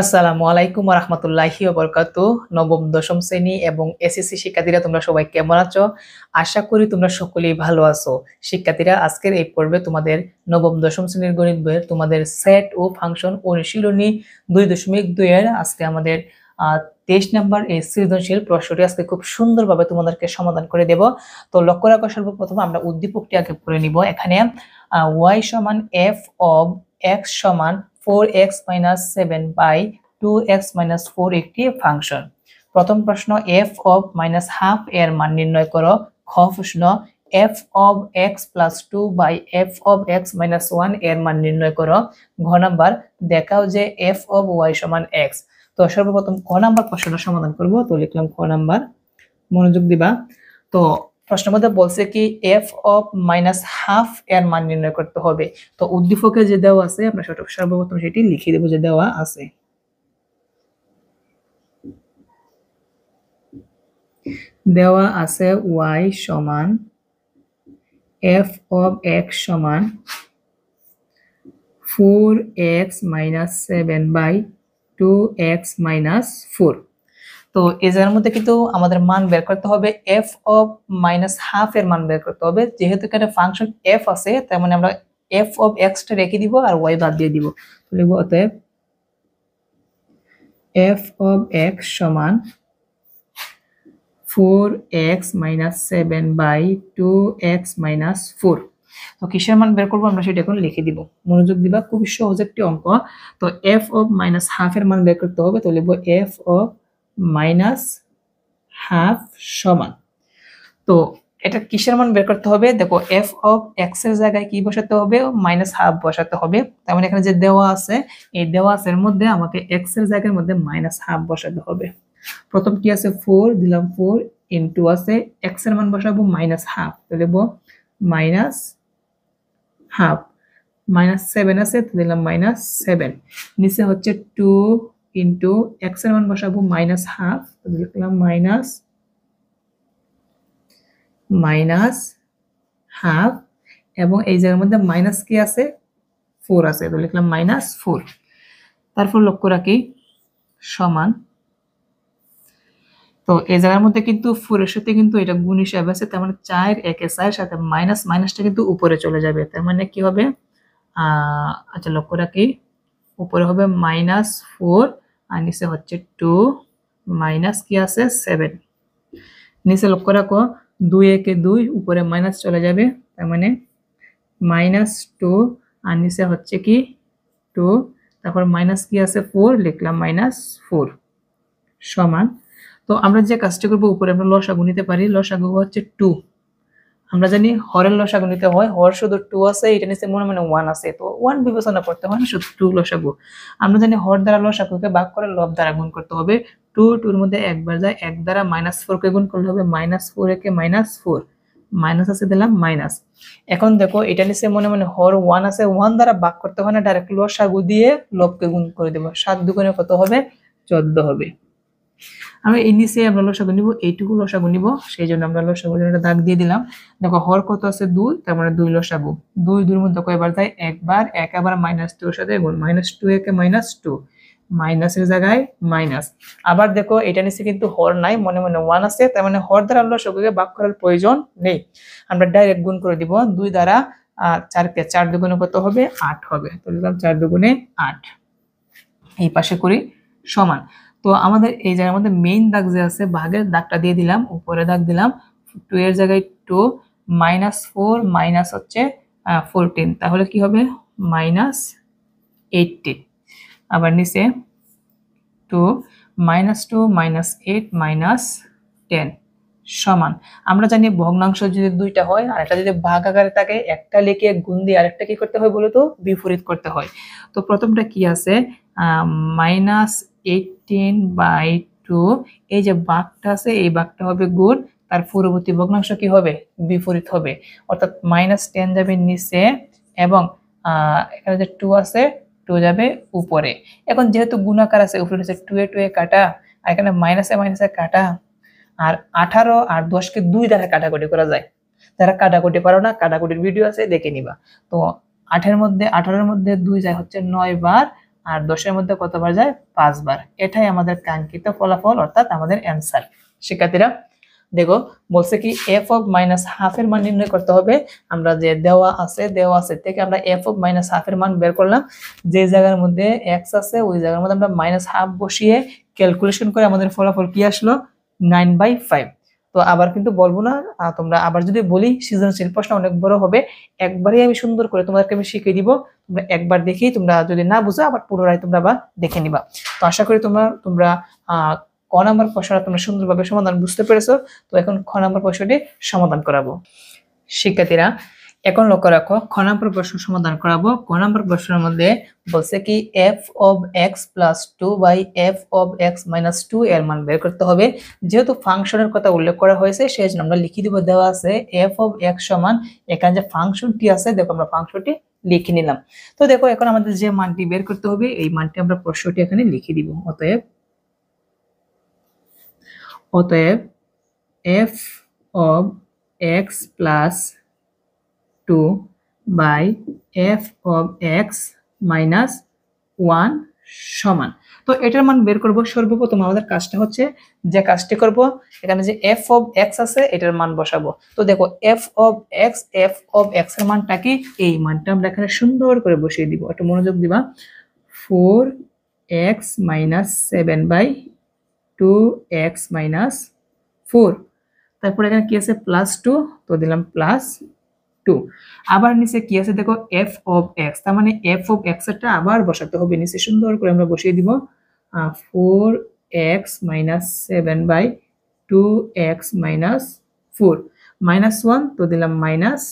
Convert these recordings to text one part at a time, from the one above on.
আসসালামু আলাইকুম ওয়া রাহমাতুল্লাহি ওয়া বারাকাতুহু। নবম দশম শ্রেণী এবং এসএসসি শিক্ষার্থীরা তোমরা সবাই কেমন আছো? আশা করি তোমরা সকলেই ভালো আছো। শিক্ষার্থীরা, আজকের এই পর্বে তোমাদের নবম দশম শ্রেণীর গণিত বইয়ের তোমাদের সেট ও ফাংশন অনুশীলনী 2.2 এর আজকে আমাদের 23 নাম্বার এই সৃজনশীল প্রশ্নটি আজকে খুব সুন্দরভাবে তোমাদেরকে সমাধান করে দেব। তো লক্ষ্য রাখো, সর্বপ্রথম আমরা উদ্দীপকটি আগে পড়ে নিব। এখানে y সমান f of x সমান 4x - 7 by 2x - 4 একটি ফাংশন। প্রথম প্রশ্ন, f of -half এর মান নির্ণয় করো। খ প্রশ্ন, f of x + 2 by f of x - 1 এর মান নির্ণয় করো। ঘ নাম্বার, দেখাও যে f of y সমান x। তো সর্বপ্রথম খ নাম্বার প্রশ্নটা সমাধান করব। তো লিখলাম খ নাম্বার, মনোযোগ দিবা। তো প্রশ্নের মধ্যে বলছে কি f of -half এর মান নির্ণয় করতে হবে। তো উদ্দীপকে যে দেওয়া আছে আমরা সর্বপ্রথম সেটি লিখে দেব যে দেওয়া আছে। দেওয়া আছে y সমান f of x সমান 4x - 7 by 2x - 4। তো এই জায়গার মধ্যে কিন্তু আমাদের মান বের করতে হবে, f of -half এর মান বের করতে হবে। যেহেতু এখানে ফাংশন f আছে, তার মানে আমরা f of x টা রেখে দিব আর y বাদ দিয়ে দিব। তো লিখব অতএব f of x সমান 4x - 7 by 2x - 4। তো কিসের মান বের করব আমরা সেটা এখন লিখে দিব। মনোযোগ দিবা, খুবই সহজ একটি অঙ্ক। তো f of -half এর মান বের করতে হবে। তো লিখব f of -half সমান, তো এটা কিসের মান বের করতে হবে? দেখো, f of x এর জায়গায় কি বসাতে হবে? -half বসাতে হবে। তার মানে এখানে যে দেওয়া আছে, এই দেওয়া আছে এর মধ্যে আমাকে x এর জায়গার মধ্যে -half বসাতে হবে। প্রথম কি আছে 4 দিলাম, 4 ইনটু আছে x এর মান বসাবো -half, তো দেব -half। -7 আছে, তো দিলাম -7। নিচে হচ্ছে 2 ইনটু x এর মান বসাবো -half, তো লিখলাম -half, এবং এই জায়গার মধ্যে মাইনাস কি আছে? 4 আছে, তো লিখলাম -4। তারপর লক্ষ্য রাখি সমান, তো এই জায়গার মধ্যে কিন্তু 4 এর সাথে কিন্তু এটা গুণ হিসাবে আছে, তার মানে 4 একে 4 সাথে মাইনাসটা কিন্তু উপরে চলে যাবে। তার মানে কি হবে? আচ্ছা লক্ষ্য রাখি, উপরে হবে -4 আর নিচে হচ্ছে 2, মাইনাস কি আছে 7। নিচে লক্ষ্য রাখো, 2 একে 2, উপরে মাইনাস চলে যাবে, তার মানে -2 আর নিচে হচ্ছে কি 2, তারপর মাইনাস কি আছে 4, লিখলাম -4 সমান। তো আমরা যে কাজটা করব, উপরে আমরা লসাগু নিতে পারি। লসাগু হচ্ছে 2। আমরা জানি হরের লসাগু নিতে হয়, হর শুধু 2 আছে, এটা নিচে মনে মনে 1 আছে, তো 1 বিবেচনা করতে হয় না, শুধু 2 লসাগু। আমরা জানি হর দ্বারা লসাগুকে ভাগ করে লব দ্বারা গুণ করতে হবে। 2 2 এর মধ্যে একবার যায়, 1 দ্বারা -4 কে গুণ করলে হবে -4 একে -4, মাইনাস আছে দিলাম মাইনাস। এখন দেখো, এটা নিচে মনে মনে হর 1 আছে, 1 দ্বারা ভাগ করতে হয় না, ডাইরেক্ট লসাগু দিয়ে লবকে গুণ করে দেব। 7 দুগুণে কত হবে? 14 হবে। আমরা এই নিচে আমরা লসাগু নিব, এইটুকু লসাগু নিব, সেই জন্য আমরা লসাগুর জন্য দাগ দিয়ে দিলাম। দেখো, হর কত আছে 2, তার মানে 2 লসাগু। 2 2 এর মধ্যে কয়বার যায়? একবার। এক আবার -2 এর সাথে গুণ, -2 একে -2, মাইনাসের জায়গায় মাইনাস। আবার দেখো, এটা নিচে কিন্তু হর নাই, মনে মনে 1 আছে, তার মানে হর দ্বারা লসাগুকে ভাগ করার প্রয়োজন নেই, আমরা ডাইরেক্ট গুণ করে দিব। 2 দ্বারা 4 কে 4 দুগুণে কত হবে? 8 হবে, তো লিখলাম 4 দুগুণে 8। এই পাশে করি সমান। তো আমাদের এই জায়গার মধ্যে মেইন দাগ যে আছে, ভাগের দাগটা দিয়ে দিলাম, উপরে দাগ দিলাম। 2 এর জায়গায় 2, -4 মাইনাস হচ্ছে 14, তাহলে কি হবে? -18। আবার নিচে 2 -2 -8 -10 সমান। আমরা জানি ভগ্নাংশ যদি দুইটা হয় আর একটা যদি ভাগ আকারে থাকে, একটা লিখে গুণ দিয়ে আরেকটা কি করতে হয় বলো তো? বিপরীত করতে হয়। তো প্রথমটা কি আছে? -18/2, এই যে ভাগটা আছে, এই ভাগটা হবে গুণ, তার পরবর্তী ভগ্নাংশ কি হবে? বিপরীত হবে। অর্থাৎ -10 যাবে নিচে, এবং এখানে যে 2 আছে, 2 যাবে উপরে। এখন যেহেতু গুণাকার আছে, উপরে নিচে 2 এ 2 এ কাটা, আর এখানে মাইনাসে মাইনাসে কাটা, আর 18 আর 10 কে 2 দ্বারা কাটাকুটি করা যায়। যারা কাটাকুটি পারো না, কাটাকুটির ভিডিও আছে, দেখে নিবা। তো 18 এর মধ্যে 2 যায় হচ্ছে 9 বার, আর 10-এর মধ্যে কতবার যায় 5 বার। এটাই আমাদের কাঙ্ক্ষিত ফলাফল অর্থাৎ আমাদের অ্যান্সার। শিক্ষার্থীরা দেখো বলছে কি f অফ মাইনাস হাফ এর মান নির্ণয় করতে হবে। আমরা যে দেওয়া আছে থেকে আমরা f অফ মাইনাস হাফ এর মান বের করলাম। যে জায়গার মধ্যে x আছে ওই জায়গার মধ্যে আমরা মাইনাস হাফ বসিয়ে ক্যালকুলেশন করে আমাদের ফলাফল কি আসলো 9/5। তো আবার কিন্তু বলবো না, তোমরা আবার যদি বলি সৃজনশীল প্রশ্ন অনেক বড় হবে, একবারই আমি সুন্দর করে তোমাদেরকে আমি শিখিয়ে দিব। তোমরা একবার দেখেই তোমরা যদি না বুঝো আবার পুনরায় তোমরা আবার দেখে নিবা। তো আশা করি তোমরা ক নাম্বার প্রশ্নটা তোমরা সুন্দরভাবে সমাধান বুঝতে পেরেছো। তো এখন খ নাম্বার প্রশ্নটি সমাধান করাবো। শিক্ষার্থীরা এখন লক্ষ্য রাখো, খ নাম্বার প্রশ্ন সমাধান করাবো। ক নাম্বার প্রশ্নের মধ্যে বলছে কি f of x plus 2 by f of x minus 2 এর মান বের করতে হবে। যেহেতু ফাংশনের কথা উল্লেখ করা হয়েছে সেজন্য আমরা লিখে দিব, দেওয়া আছে f of x সমান এখানে যে ফাংশনটি আছে দেখো আমরা ফাংশনটি লিখে নিলাম। তো দেখো এখন আমাদের যে মানটি বের করতে হবে এই মানটি আমরা প্রশ্নটি এখানে লিখে দিব। অতএব f of x plus 2 by f of x minus 1 সমান। তো এটার মান বের করব। সর্বপ্রথম আমাদের কাজটা হচ্ছে, যে কাজটি করব এখানে যে f of x আছে এটার মান বসাবো। তো দেখো f of x এর মানটা কি, এই মানটা আমরা এখানে সুন্দর করে বসিয়ে দিব। একটু মনোযোগ দিবা। 4x minus 7 by 2x minus 4। তারপর এখানে কি আছে প্লাস 2, তো দিলাম প্লাস 2। আবার নিচে কি আছে দেখো f of x, তার মানে f of x এরটা আবার বসাতে হবে নিচে, সুন্দর করে আমরা বসিয়ে দিব 4x minus 7 by 2x minus 4 minus 1, তো দিলাম minus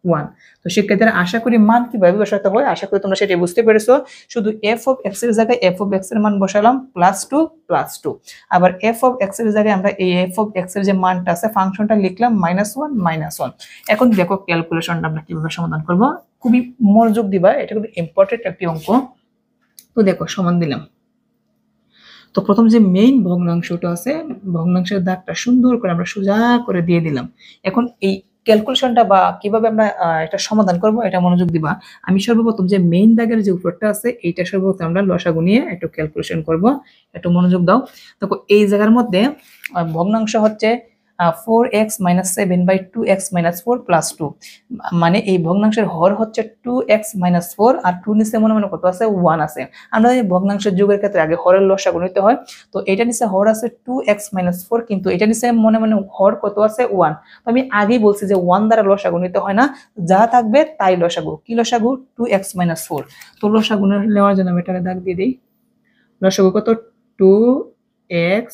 1। তো শিক্ষার্থীরা আশা করি মান কিভাবে বসাতে হয় আশা করি তোমরা সেটা বুঝতে পেরেছো। শুধু f of x এর জায়গায় f of x এর মান বসালাম +2 আবার f of x এর জায়গায় আমরা এই f of x এর যে মানটা আছে ফাংশনটা লিখলাম -1 এখন দেখো ক্যালকুলেশনটা আমরা কিভাবে সমাধান করব, খুবই মনোযোগ দিবা, এটা খুব ইম্পর্টেন্ট একটি অঙ্ক। তো দেখো সমান দিলাম। তো প্রথম যে মেইন ভগ্নাংশটা আছে ভগ্নাংশের দাগটা সুন্দর করে আমরা সোজা করে দিয়ে দিলাম। এখন এই ক্যালকুলেশনটা বা কিভাবে আমরা এটা সমাধান করব এটা মনোযোগ দিবা। আমি সর্বপ্রথম যে মেইন দাগের যে উপরটা আছে এইটা সর্বপ্রথম আমরা লসাগু নিয়ে একটু ক্যালকুলেশন করব। একটু মনোযোগ দাও। দেখো এই জায়গার মধ্যে ভগ্নাংশ হচ্ছে 4x minus 7 by 2x minus 4 plus 2, মানে এই ভগ্নাংশের হর হচ্ছে 2x minus 4 আর 2 নিচে মনে মনে কত আছে 1 আছে। আমরা এই ভগ্নাংশের যোগের ক্ষেত্রে আগে হরের লসাগু নিতে হয়। তো এটা নিচে হর আছে 2x minus 4, কিন্তু এটা নিচে মনে মনে হর কত আছে 1। তো আমি আগেই বলছি যে 1 দ্বারা লসাগু নিতে হয় না, যা থাকবে তাই লসাগু। কি লসাগু 2x minus 4। তো লসাগু নেওয়ার জন্য আমি এটাকে দাগ দিয়ে দিই। লসাগু কত 2x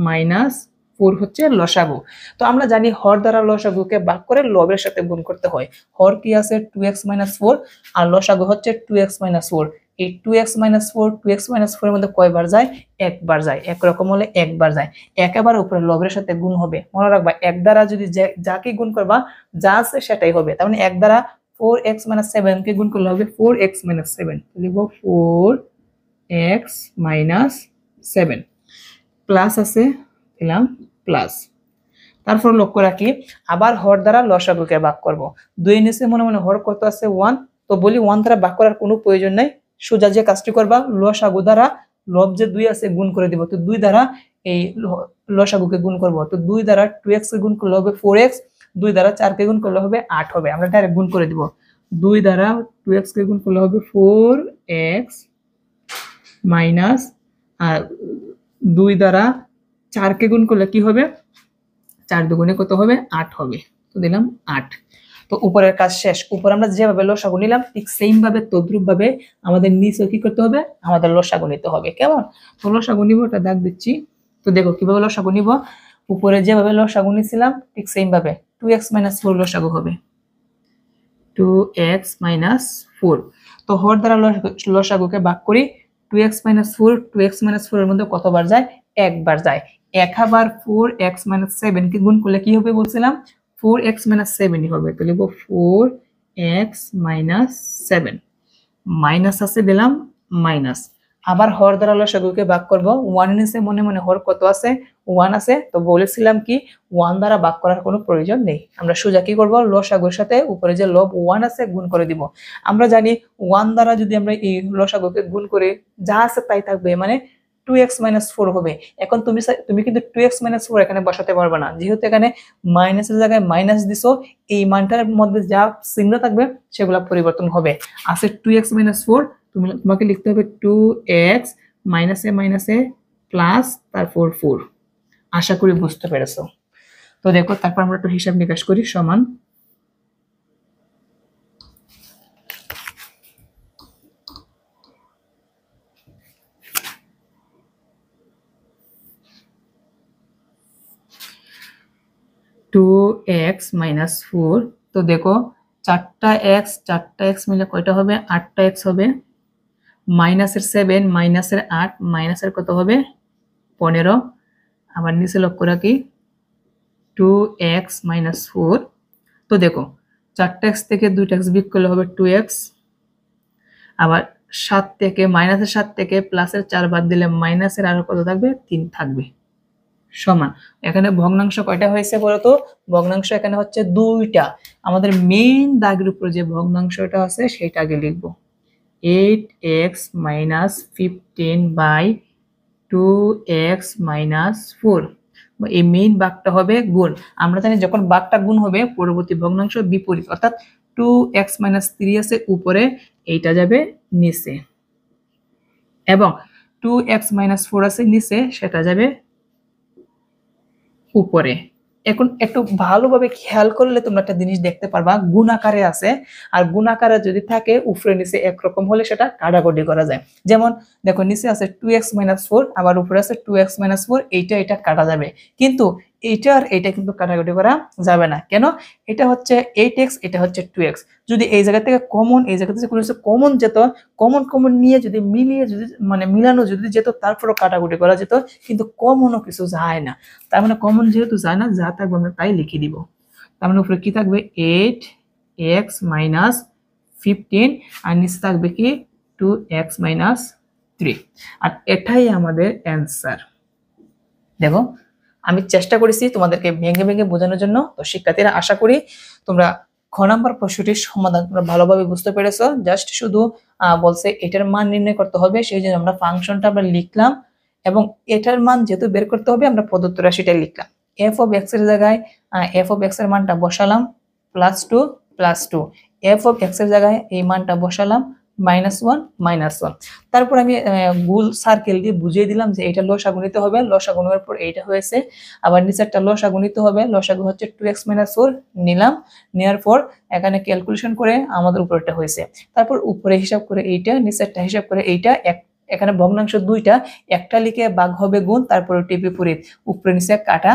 minus 4 হচ্ছে লসাগু। তো আমরা জানি হর দ্বারা লসাগুকে ভাগ করে লবের সাথে গুণ করতে হয়। হর কি আছে 2x minus 4 আর লসাগু হচ্ছে 2x minus 4। এই 2x minus 4 এর মধ্যে কয়বার যায় একবার যায়, একরকম হলে একবার যায়। একেবারে উপরে লবের সাথে গুণ হবে। মনে রাখবা এক দ্বারা যদি যাকে গুণ করবা যা আছে সেটাই হবে। তার মানে এক দ্বারা 4x minus 7 কে গুণ করলে হবে 4x minus 7, লিখব 4x minus 7 প্লাস আছে দিলাম প্লাস। তারপর লক্ষ্য রাখি আবার হর দ্বারা লসাগুকে ভাগ করব। 2 এর নিচে মনে মনে হর কত আছে 1, তো বলি 1 দ্বারা ভাগ করার কোনো প্রয়োজন নাই। সোজা যে কাজটি করবা লসাগু দ্বারা লব যে 2 আছে গুণ করে দিব। তো 2 দ্বারা এই লসাগুকে গুণ করব। তো 2 দ্বারা 2x কে গুণ করলে হবে 4x, 2 দ্বারা 4 কে গুণ করলে হবে 8 হবে। আমরা ডাইরেক্ট গুণ করে দিব। 2 দ্বারা 2x কে গুণ করলে হবে 4x মাইনাস আর 2 দ্বারা 4 কে গুণ করলে কি হবে 4 দুগুণে কত হবে 8 হবে। তো দিলাম 8। তো উপরের কাজ শেষ। উপরে আমরা যেভাবে লসাগু নিলাম ঠিক সেম ভাবে তদ্রুপ ভাবে আমাদের নিচেও কি করতে হবে আমাদের লসাগু নিতে হবে। কেমন? তো লসাগু নিব, এটা দাগ দিচ্ছি। তো দেখো কিভাবে লসাগু নিব, উপরে যেভাবে লসাগু নিছিলাম ঠিক সেম ভাবে 2x minus 4 লসাগু হবে 2x minus 4। তো হর দ্বারা লসাগুকে ভাগ করি। 2x minus 4 এর মধ্যে কতবার যায় একবার যায়। একবার 4x minus 7 কে গুণ করলে কি হবে বলছিলাম 4x minus 7 ই হবে। তো লিখব 4x minus 7 মাইনাস আছে দিলাম মাইনাস। আবার হর দ্বারা লসাগুকে ভাগ করব। 1 এর নিচে মনে মনে হর কত আছে? 1 আছে। তো বলেছিলাম কি 1 দ্বারা ভাগ করার কোনো প্রয়োজন নেই। আমরা সোজা কি করব? লসাগুর সাথে উপরে যে লব 1 আছে গুণ করে দিব। আমরা জানি 1 দ্বারা যদি আমরা এই লসাগুকে গুণ করে যা আছে তাই থাকবে, মানে 2x 4 হবে। এখন তুমি কিন্তু 2x 4 এখানে বসাতে পারবে না, যেহেতু এখানে মাইনাসের জায়গায় মাইনাস দিছো। এই মানটার মধ্যে যা চিহ্ন থাকবে সেগুলো পরিবর্তন হবে। আছে 2x 4, তোমাকে লিখতে হবে 2x মাইনাসে প্লাস তারপর 4। আশা করি বুঝতে পেরেছো। তো দেখো তারপর আমরা একটু হিসাব নিকাশ করি। সমান 2x 4। তো দেখো 4টা x মিলে কয়টা হবে? 8টা x হবে। মাইনাসের 7 মাইনাসের 8 মাইনাসের কত হবে? 15। আবার নিচে লক্ষ্য রাখি 2x 4। তো দেখো 4টা x থেকে 2টা x বিয়োগ করলে হবে 2x। আবার 7 থেকে মাইনাসের 7 থেকে প্লাসের 4 বাদ দিলে মাইনাসের আরো কত থাকবে? 3 থাকবে। সমান এখানে ভগ্নাংশ কয়টা হয়েছে বলতো? ভগ্নাংশ এখানে হচ্ছে 2টা। আমাদের মেইন দাগের উপর যে ভগ্নাংশটা আছে সেটা আগে লিখব। 8x 15 by 2x 4। এই মেইন ভাগটা হবে গুণ। আমরা জানি যখন ভাগটা গুণ হবে পরবর্তী ভগ্নাংশ বিপরীত, অর্থাৎ 2x 3 আছে উপরে, এইটা যাবে নিচে, এবং 2x 4 আছে নিচে, সেটা যাবে উপরে। এখন একটু ভালোভাবে খেয়াল করলে তোমরা একটা জিনিস দেখতে পারবা, গুণ আকারে আছে, আর গুণ আকারে যদি থাকে উপরে নিচে একরকম হলে সেটা কাটাকুটি করা যায়। যেমন দেখো নিচে আছে 2x 4, আবার উপরে আছে 2x 4, এটা কাটা যাবে, কিন্তু এইটা আর এইটা কিন্তু কাটাকুটি করা যাবে না। কেন? এটা হচ্ছে 8x, এটা হচ্ছে 2x। যদি এই জায়গা থেকে কমন, এই জায়গা থেকে কোনো কমন যেত, কমন নিয়ে যদি মিলিয়ে যদি মিলানো যদি যেত, তারপরও কাটাকুটি করা যেত, কিন্তু কমনও কিছু যায় না। তার মানে কমন যেহেতু যায় না, যা থাকবে আমরা তাই লিখে দিব। তার মানে উপরে কি থাকবে? 8x 15, আর নিচে থাকবে কি 2x 3। আর এটাই আমাদের অ্যান্সার। দেখো আমি চেষ্টা করেছি তোমাদেরকে ভেঙে ভেঙে বোঝানোর জন্য। তো শিক্ষার্থীরা, আশা করি তোমরা খ নাম্বার প্রশ্নটির সমাধান তোমরা ভালোভাবে বুঝতে পেরেছো। জাস্ট শুধু বলছে এটার মান নির্ণয় করতে হবে, সেই জন্য আমরা ফাংশনটা আমরা লিখলাম, এবং এটার মান যেহেতু বের করতে হবে আমরা প্রদত্ত রাশিটা লিখলাম। f of x এর জায়গায় f of x এর মানটা বসালাম +2, f of x এর জায়গায় এই মানটা বসালাম -1। তারপর আমি গোল সার্কেল দিয়ে বুঝিয়ে দিলাম যে এটা লসাগু নিতে হবে, লসাগু নেওয়ার পর এইটা হয়েছে। আবার নিচেরটা লসাগু নিতে হবে, লসাগু হচ্ছে 2x 4 নিলাম। নেওয়ার পর এখানে ক্যালকুলেশন করে আমাদের উপরেরটা হয়েছে। তারপর উপরে হিসাব করে এইটা, নিচেরটা হিসাব করে এইটা। এখানে ভগ্নাংশ 2টা, একটা লিখে ভাগ হবে গুণ, তারপরে টিপে পরে উপরে নিচে কাটা,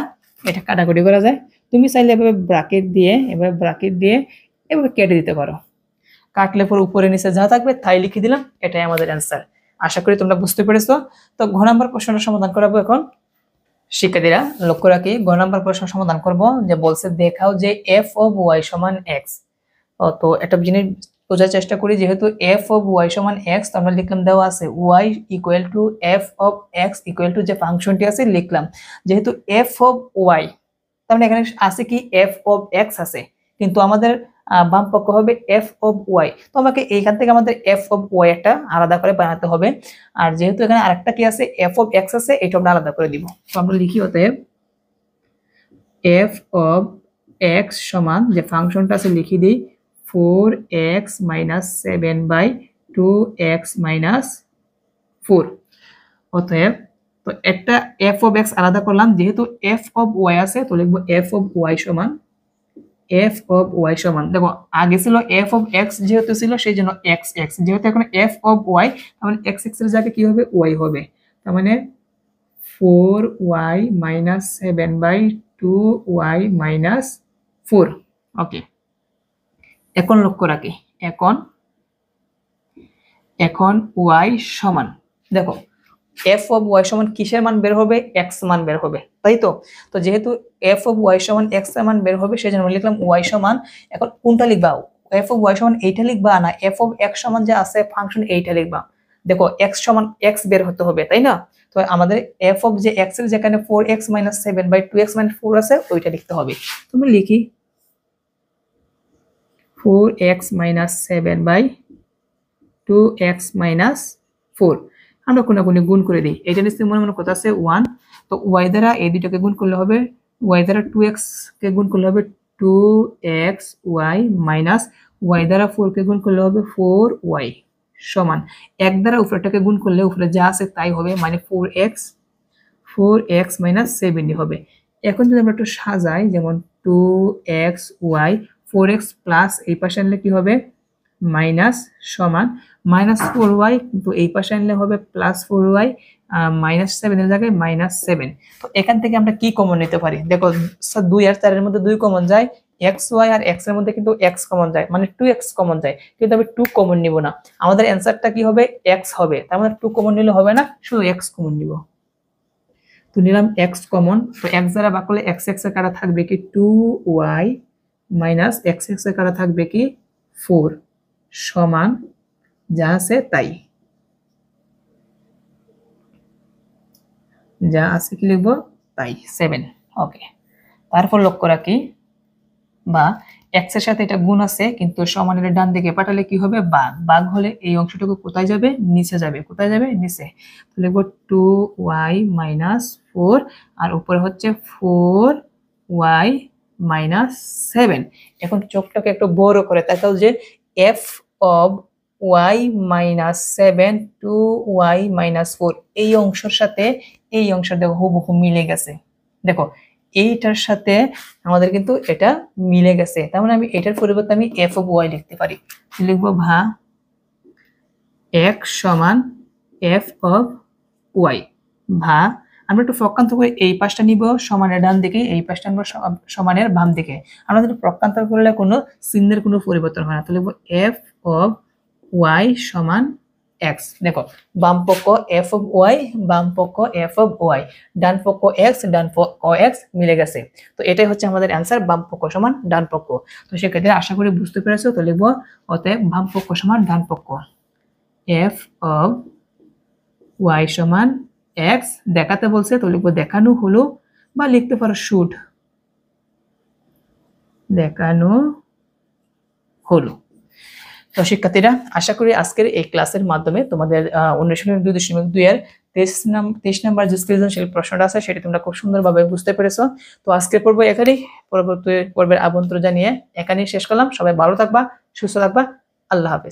এটা কাটাকুটি করা যায়। তুমি চাইলে এভাবে ব্র্যাকেট দিয়ে এভাবে কেটে দিতে পারো। কাটলে পর উপরে নিচে যা থাকবে তাই লিখে দিলাম, এটাই আমাদের অ্যান্সার। আশা করি তোমরা বুঝতে পেরেছো। তো ঘ নাম্বার প্রশ্নটা সমাধান করাবো এখন। শিক্ষার্থীরা লক্ষ্য রাখি, ঘ নাম্বার প্রশ্ন সমাধান করব। যে বলছে দেখাও যে f of y সমান x। তো একটা জিনিস বোঝার চেষ্টা করি, যেহেতু f of y সমান x, তো আমরা লিখলাম দেওয়া আছে y equal to f of x equal to যে ফাংশনটি আছে লিখলাম। যেহেতু f of y, তার মানে এখানে আছে কি f of x আছে, কিন্তু আমাদের বাম পক্ষ হবে f of y। তো আমাকে এইখান থেকে আমাদের f of y একটা আলাদা করে বানাতে হবে। আর যেহেতু এখানে আরেকটা কি আছে f of x আছে, এটা আমরা আলাদা করে দিব। তো আমরা লিখি অতএব f of x সমান, যে ফাংশনটা আছে লিখি দিই 4x 7 বাই 2x 4। অতএব তো একটা f of x আলাদা করলাম, যেহেতু f of y আছে তো লিখবো f of y সমান দেখো আগে ছিল f of x, যেহেতু ছিল সেই জন্য x, যেহেতু এখন f of y, তার মানে x এর জায়গায় কি হবে? y হবে। তার মানে 4y 7 বাই 2y 4। ওকে, এখন লক্ষ্য রাখি, এখন y সমান, দেখো f of y সমান কিসের মান বের হবে? x মান বের হবে, তাই তো? তো যেহেতু f of y সমান x এর মান বের হবে, সেজন্য আমরা লিখলাম y সমান। এখন কোনটা লিখবা? f of y সমান এইটা লিখবা, না f of x সমান যে আছে ফাংশন এইটা লিখবা? দেখো x সমান x বের হতে হবে, তাই না? তো আমাদের f অফ যে x এর যেখানে 4x - 7 বাই 2x - 4 আছে ওইটা লিখতে হবে। তুমি লিখি 4x - 7 বাই 2x - 4। আমরা কোনাকুনি গুণ করে দিই। এটা নিশ্চয়ই মনে মনে কত আছে 1। তো y দ্বারা এই দুটোকে গুণ করলে হবে, y দ্বারা 2x কে গুণ করলে হবে 2xy মাইনাস y দ্বারা 4 কে গুণ করলে হবে 4y সমান 1 দ্বারা উপরেরটাকে গুণ করলে উপরে যা আছে তাই হবে, মানে 4x - 7 হবে। এখন যদি আমরা একটু সাজাই, যেমন 2xy 4x প্লাস এই পাশে আনলে কি হবে মাইনাস সমান -4y, কিন্তু এই পাশে আনলে হবে +4y, -7 এর জায়গায় -7। তো এখান থেকে আমরা কি কমন নিতে পারি? দেখো 2 আর 4 এর মধ্যে 2 কমন যায়, xy আর x এর মধ্যে কিন্তু x কমন যায়, মানে 2x কমন যায়, কিন্তু আমি 2 কমন নিব না। আমাদের অ্যানসারটা কি হবে x হবে, তার মানে 2 কমন নিলে হবে না, শুধু x কমন নিব। তো নিলাম x কমন, তো x দ্বারা ভাগ করলে x এর কাটা থাকবে কি 2y মাইনাস x এর কাটা থাকবে কি 4 সমান যা আছে তাই, যা আছে কি লিখবো তাই 7। ওকে, তারপর লক্ষ্য রাখি বা x এর সাথে এটা গুণ আছে কিন্তু সমানের ডান দিকে পাঠালে কি হবে ভাগ, ভাগ হলে এই অংশটুকু কোথায় যাবে নিচে যাবে, কোথায় যাবে নিচে। তো লিখবো 2y - 4 আর উপরে হচ্ছে 4y - 7। এখন চোখটাকে একটু বড় করে তাকাও যে f অফ y - 7 2y - 4 এই অংশের সাথে এই অংশটা দেখো হুবহু মিলে গেছে। দেখো এইটার সাথে আমাদের কিন্তু এটা মিলে গেছে, তার মানে আমি এটার পরিবর্তে আমি f অফ y লিখতে পারি। লিখবো ভা x সমান f অফ y ভা, আমরা একটু প্রকান্ত করে এই পাশটা নিব সমানের ডান দিকে, এই পাশটা নিব সমানের বাম দিকে। আমরা যদি প্রকান্তর করলে কোনো চিহ্নের কোনো পরিবর্তন হয় না, তো লিখবো f অফ y সমান x। দেখো বাম পক্ষ f অফ y, বাম পক্ষ f অফ y, ডান পক্ষ x, ডান পক্ষ x মিলে গেছে। তো এটাই হচ্ছে আমাদের অ্যান্সার, বাম পক্ষ সমান ডান পক্ষ। তো সেক্ষেত্রে আশা করি বুঝতে পেরেছো। তো লিখবো অতএব বাম পক্ষ সমান ডান পক্ষ, f অফ y সমান x দেখাতে বলছে, তো লিখবো দেখানো হলো, বা লিখতে পারো শুড, দেখানো হলো। তো শিক্ষার্থীরা আশা করি আজকের এই ক্লাসের মাধ্যমে তোমাদের অনুশীলনী 2.2 এর 23 নম্বর যে সৃজনশীল প্রশ্নটা আছে সেটা তোমরা খুব সুন্দরভাবে বুঝতে পেরেছো। তো আজকের পর্ব এখানেই, পরবর্তী পর্বের আমন্ত্রণ জানিয়ে এখানেই শেষ করলাম। সবাই ভালো থাকবা, সুস্থ থাকবা, আল্লাহ হাফেজ।